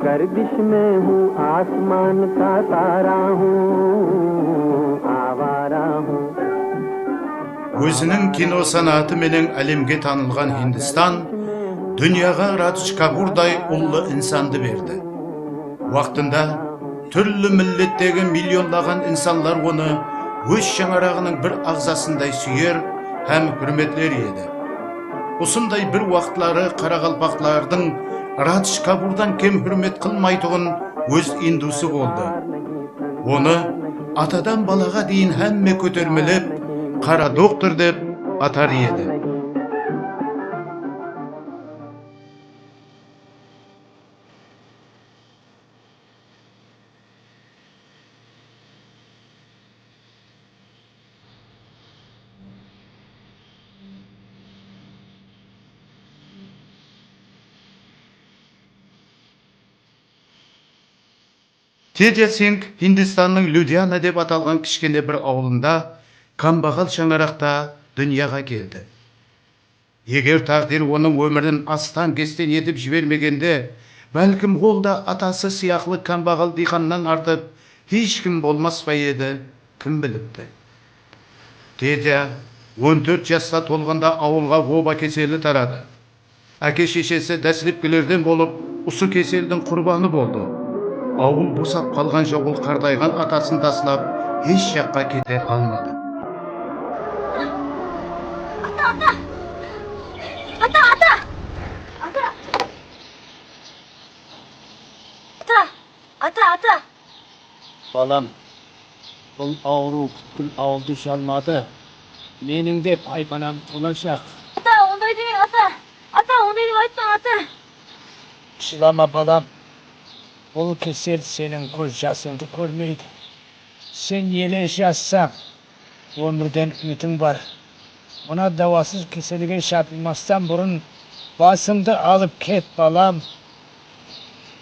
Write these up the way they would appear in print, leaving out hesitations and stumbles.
गर्दिश में हूँ आसमान का तारा हूँ आवारा हूँ. Өзінің кино санаты менен әлемге танылған Хиндистан дүнияға Радж Капурдай ұлы инсанды берді. Вақтында түрлі миллеттегі миллионлаған инсанлар оны өз шаңырағының бір ағзасындай сүйер һәм хүрметлер еді. Осындай бір вақтлары қарақалпақтардың Радж Капурдан кем хүрмет қылмайтұғын өз индусы болды. Оны атадан балаға дейін һәмме көтермелеп, қара доктор деп атар еді. Тедя Синг Хиндистанның Людиана деп аталған кішкене бір ауылында қамбағал шаңырақта дүнияға келді. Егер тағдир оның өмірін астан кестен етіп жібермегенде, бәлкім ол да атасы сияқлы қамбағал диқаннан артып ешкім болмас па еді, кім біліпті. Тедя 14 жаста толғанда ауылға оба кеселі тарады. Әке шешесі дәсіліпкілерден болып, ұсы кеселдің құрбаны болды. Ауыл босап қалған жоғыл қардайған атасын тасылап, еш жаққа кете қалмады. Ата. Балам, бұл ауру бүкіл ауылды шалмады. Менің де пайпанам olacak. Ата, ондай деме, ата. Ата, ондай деп айтпа, ата. Жылама балам. Бұл кесел сенің көз жасыңды көрмейді. Сен еле жазсаң, өмірден үмітің бар. Мына дауасыз кеселге шапылмастан бұрын басыңды алып кет, балам.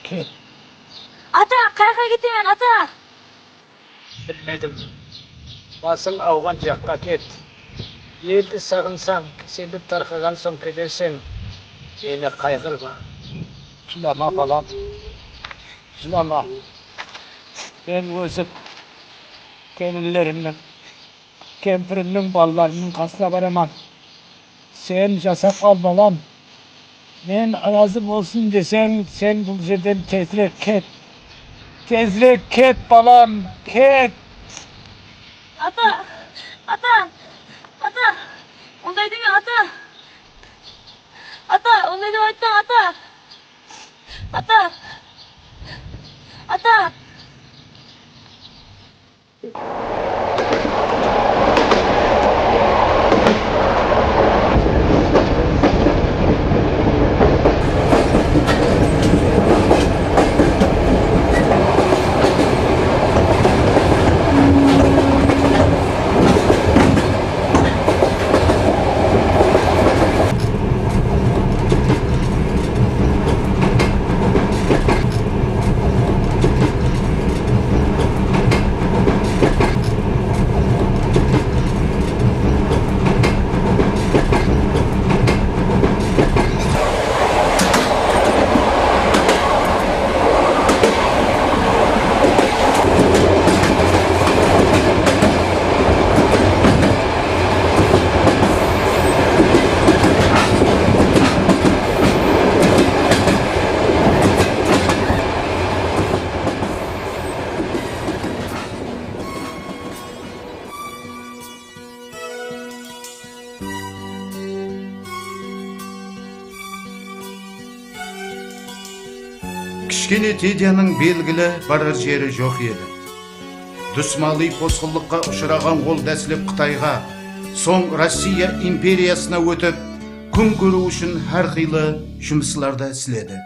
Кет. Ата, қайқа кетемен, ата. Білмедім. Басың ауған жаққа кет. Елді сағынсаң, кеселді тарқаған соң кетерсің. Мені қайғырма. Жылама, балам. Жылама. Ben өзім келінлерімнің, кемпірімнің балаларының қасына бараман. Sen жасап ал, балам. Мен разы болсын десең, sen бұл жерден тезірек кет. Tezlik ket balam, ket. Ata. Onday deme, ata. Ata, onday deme aytma, ata. Ata. Кішкене Тедяның белгілі барар жері жоқ еді. Дүсмали посқылыққа ұшыраған ол дәсіліп Қытайға, соң Россия империясына өтіп, күн көру үшін әр қилы жұмысларда істеді.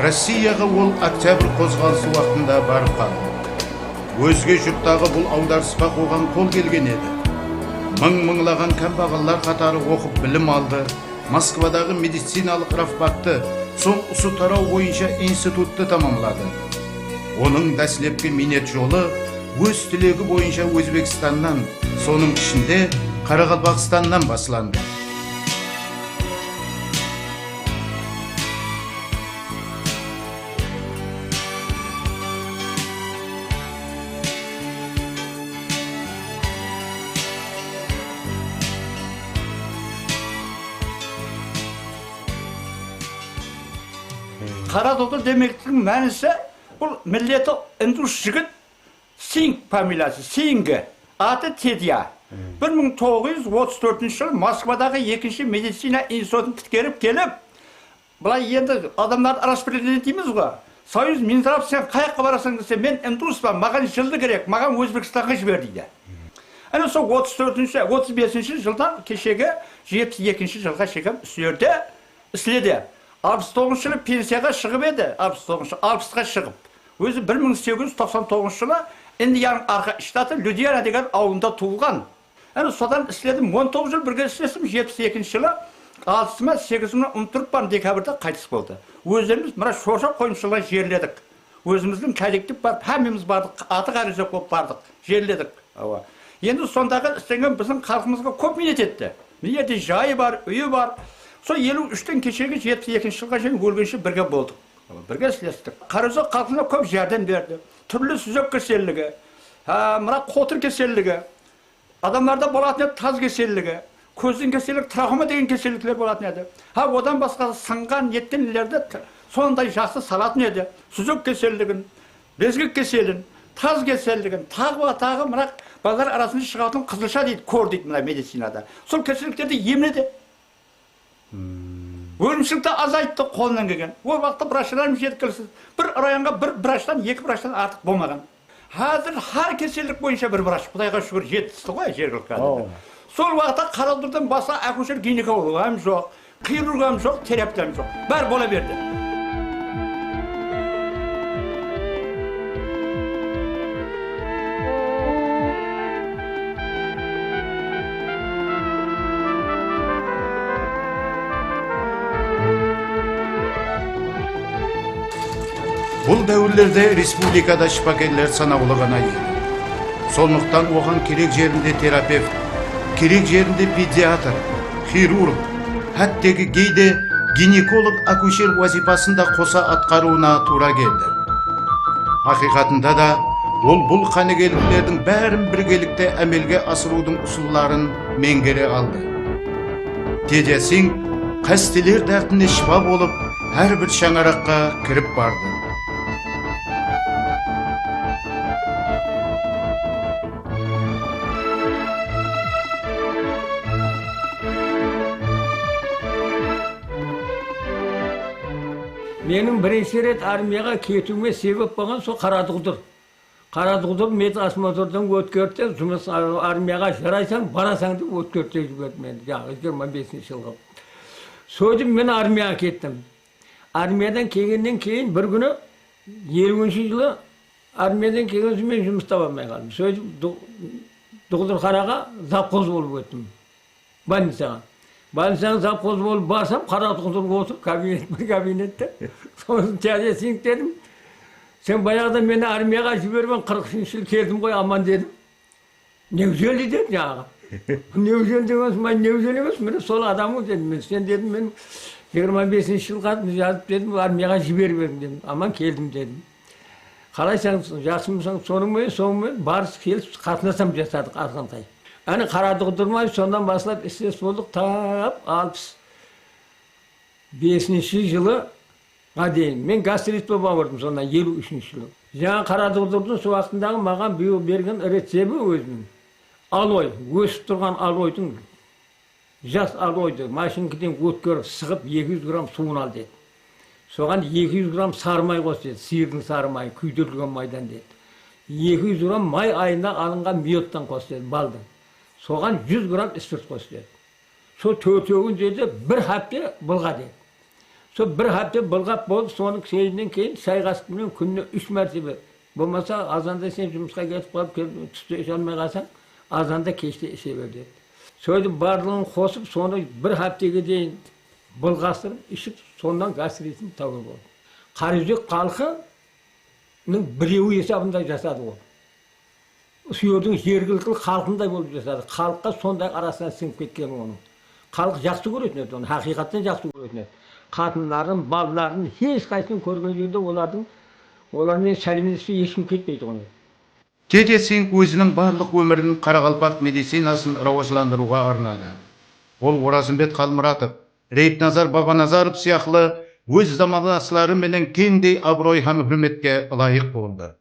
Россияға ол октябрь қозғалысы уақытында барып қалды. Өзге жұрттағы бұл аударыспа қоған қол келген еді. Мың-мыңлаған кәмбағалар қатары оқып білім алды. Москвадағы медициналық рафбатты, соң ұсы тарау бойынша институтты тамамлады. Оның дәслепкі минет жолы өз тілегі бойынша Өзбекстаннан, соның ішінде Қарақалпақстаннан басыланды. Karadolu demektin mənisi bu milleti Endus jigit Singh familiyası, Singh adı Tedya. 1934 yıl Moskvadagi 2. meditsina institutunu bitkirib kelib, bulay endi adamlar araştırma deymiz go. Soyuz Minzarov sen qayerga barasan dese men Endusman, magan jildi gerek, magan O'zbekistonga jiber deydi. Ana so 35 yıldan keşege 72 yılga şegem sürde isledi. 69 yılı pensiyaga шығып еді, 60-ға шығып. Өзі 1899 жылы Индияның арқа штаты Людиана деген ауылында туылған. Әні содан іследім, 19 жыл бірге іслесім, 72 жылы 6-ма 8-ма ұмтырып декабрда қайтыс болды. Өзіміз мұра шоша қойымшылар жерледік. Өзіміздің кәдектіп барып, әмеміз бардық, аты қарызы көп бардық, жерледік. Енді сондағы істеген біздің халқымызға көп минет етті. Минеті жайы бар, үйі бар. Сол 53-тен кешегі 72 жылға жең өлгенше бірге болдық. Бірге іслестік. Қарызы халқына көп жәрдем берді. Түрлі сүзек кеселігі, мұра қотыр кеселігі, адамдарда болатын еді таз кеселігі, көздің кеселігі, травма деген кеселіктер болатын еді. Одан басқа сынған еттенілерді сондай жақсы салатын еді. Сүзек кеселігін, безгек кеселін, таз кеселігін, тағы мұра балдар арасында шығатын қызылша дейді, кор дейді мұра медицинада. Сол кеселіктерді емледі. Өлімшілікті азайтты қолынан келген. Ол вақытта врачтарымыз жеткіліксіз. Бір районға бір врачтан, екі врачтан артық болмаған. Қазір har кеселік бойынша бір врач, Құдайға шүкір жетісті ғой жергілікті адамдар. Сол вақытта Қарадұрдан баса акушер гинекологам жоқ, хирургам жоқ, терапевтам жоқ. Бәрі бола берді. Бұл дәуірлерде республикада шипагерлер санаулы ғана еді. Сондықтан оған керек жерінде терапевт, керек жерінде педиатр, хирург, хәттегі кейде гинеколог акушер вазипасында қоса атқаруына тура келді. Ақиқатында да ол бұл қанегеліктердің бәрін біргелікте әмелге асырудың ұсылларын меңгере алды. Тедя Сингh қастелер дәртіне шипа болып, әрбір шаңараққа кіріп барды. Менің бірінші рет армияға кетуіме себеп болған сол Қарадұғдыр. Қарадұғдыр медосмотрдан өткерді, жұмыс армияға жарайсаң, барасаң деп өткерді жіберді мені, 25 жылға. Сөйтіп мен армияға кеттім. Армиядан келгеннен кейін бір күні 50 жылы армиядан келген соң мен жұмыс таба алмай қалдым. Сөйтіп Дұғдырханаға завхоз болып өттім. Больницаға. Больницаға завхоз болып барсам, Қарадұғдыр отыр кабинетте. Сосын Тедя Сингh дедім. Sen баяғыда мені армияға жібермен 40 жыл келдім ғой, аман дедім. Неужели деді жаңағы. Неужели демес, мен неужели емес, мен сол адамым дедім. Сен дедім, мен 25 жылға жазып дедім, армияға жібермедім дедім. Аман келдім дедім. Қалайсаң, жақсымысаң, сонымен барыс келіп қатынасам жасадық Арқантай. Әні Қарадұғдырмай сондан басылап істес болдық, тап 65 жылы дейін. Мен гастрит болып ауырдым сонда 53 жылы. Жаңа Қарадұғдырдың сол уақытындағы маған биыл берген рецебі өзінің. Алой, өсіп тұрған алойдың, жас алойды машинкеден өткеріп сығып 200 грамм суын ал деді. Соған 200 грамм сары май қос деді, сиырдың сары майы, күйдірілген майдан деді. 200 грамм май айында алынған миоттан қос деді, балдан. Соған 100 грамм спирт қос деді. Сол төртеуін деді, бір хапте былға деді. Сол бір хапта былғап болып, соның сейінен кейін шайғасқымен күніне 3 мәртебе. Болмаса азанда сен жұмысқа кетіп қалып, түсте іше алмай қалсаң, азанда кеште іше бер деді. Сөйтіп барлығын қосып, соны бір хаптаға дейін былғастырып, ішіп, сондан гастритін тауып болды. Қараөзек халқының біреуі есабында жасады ол. Сүйердің жергілікті халқындай болып жасады. Халыққа сондай арасынан сіңіп кеткен оның. Халық жақсы көретін еді оны, хақиқаттан жақсы көретін еді. Қатындарын, балаларын, ешқайсысын көрген жерде олармен сәлемдесіп ешкім кетпейді оны. Теде Синг өзінің барлық өмірін Қарақалпақ медицинасын рауажландыруға арнады. Ол Оразымбет Қалмұратов, Рейітназар Бабаназаров сияқлы өз замандастары менен кеңдей абырой һәм hürmetке лайық болды.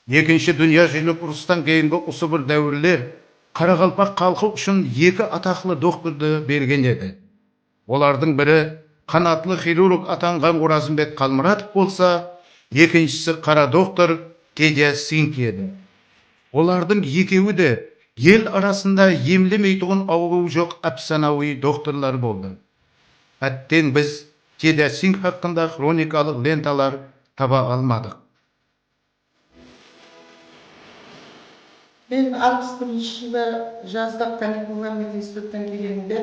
Екінші дүниежүзілік ұрыстан кейінгі осы бір дәуірлер Қарақалпақ халқы үшін екі атақлы докторды берген еді. Олардың бірі қанатлы хирург атанған Оразымбет Қалмұратов болса, екіншісі қара доктор Теде Синг еді. Олардың екеуі де ел арасында емлемейтұғын ауру жоқ әпсанауи докторлар болды. Әттен біз Теде Синг хақында хроникалық ленталар таба алмадық. Мен 61 жылы жаздық каникулға мединституттан келгенде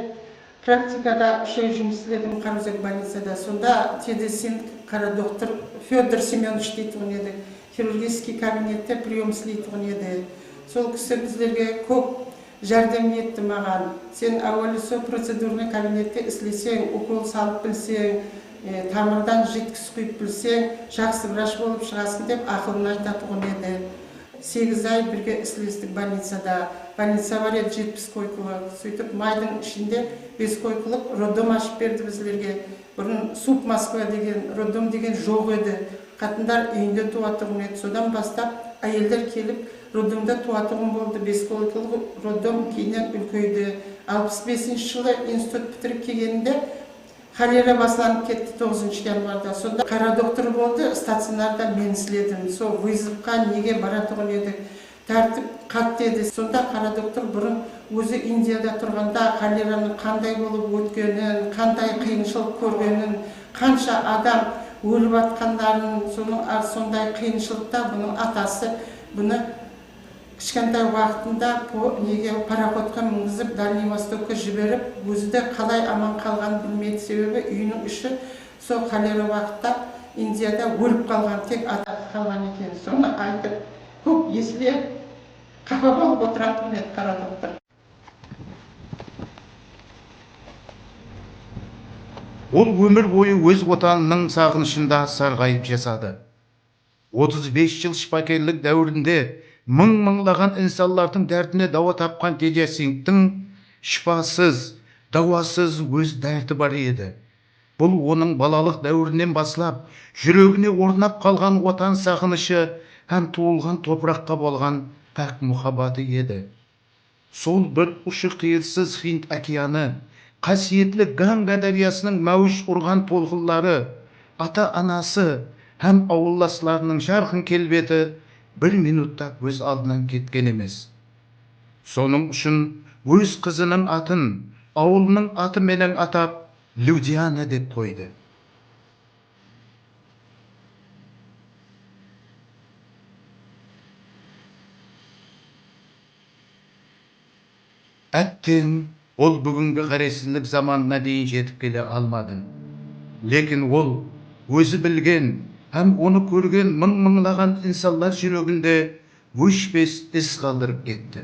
практикада 3 ай жұмыс істедім Қараөзек больницада. Сонда Теде Синг қара доктор Федор Семенович дейтін еді. Хирургический кабинетте прием істейтін еді. Сол кісі біздерге көп жәрдем етті маған. Сен әуелі сол процедурный кабинетте істесең, укол салып білсең, тамырдан жеткіз құйып білсең, жақсы врач болып шығасың деп ақылын айтатын еді. 8 ай бірге істестік больницада. Больница бар еді 70 койкылық. Сөйтіп майдың ішінде 5 койкылық роддом ашып берді біздерге. Бұрын Суп Москва деген роддом деген жоқ еді. Қатындар үйінде туатығын еді. Содан бастап әйелдер келіп роддомда туатығын болды. 5 койкылық роддом кейінен үлкейді. 65 жылы институт бітіріп келгенде холера басыланып кетті 9 январда. Сонда қара доктор болды, стационарда мен істедім. Сол вызовқа неге баратығын едік. Тәртіп қатты еді. Сонда қара доктор бұрын өзі Индияда тұрғанда холераның қандай болып өткенін, қандай қиыншылық көргенін, қанша адам өліп атқандарын, сондай қиыншылықта бұның атасы бұны кішкентай уақытында неге пароходқа мінгізіп Дальний Востокқа жіберіп, өзі де қалай аман қалғанын білмейді. Себебі үйінің іші сол холера уақытта Индияда өліп қалған, тек атасы қалған екен. Соны айтып, көп есілеп, қапа болып отыратын еді қара доктор. Ол өмір бойы өз отанының сағынышында сарғайып жасады. 35 жыл шипакерлік дәуірінде мың-мыңлаған инсанлардың дәртіне дауа тапқан Теде Сингтің шипасыз, дауасыз өз дәрті бар еді. Бұл оның балалық дәуірінен басылап, жүрегіне орнап қалған отан сағынышы һәм туылған топыраққа болған пәк мұхаббаты еді. Сол бір ұшы қиырсыз Хинд океаны, қасиетлі Ганга дариясының мәуіш ұрған толқынлары, ата-анасы һәм ауылдастарының жарқын келбеті бір минутта көз алдынан кеткен емес. Соның үшін өз қызының атын, ауылының аты менен атап, Людиана деп қойды. Әттен ол бүгінгі қаресіздік заманына дейін жетіп келе алмады. Лекін ол өзі білген һәм оны көрген мың-мыңлаған инсанлар жүрегінде өшпес із қалдырып кетті.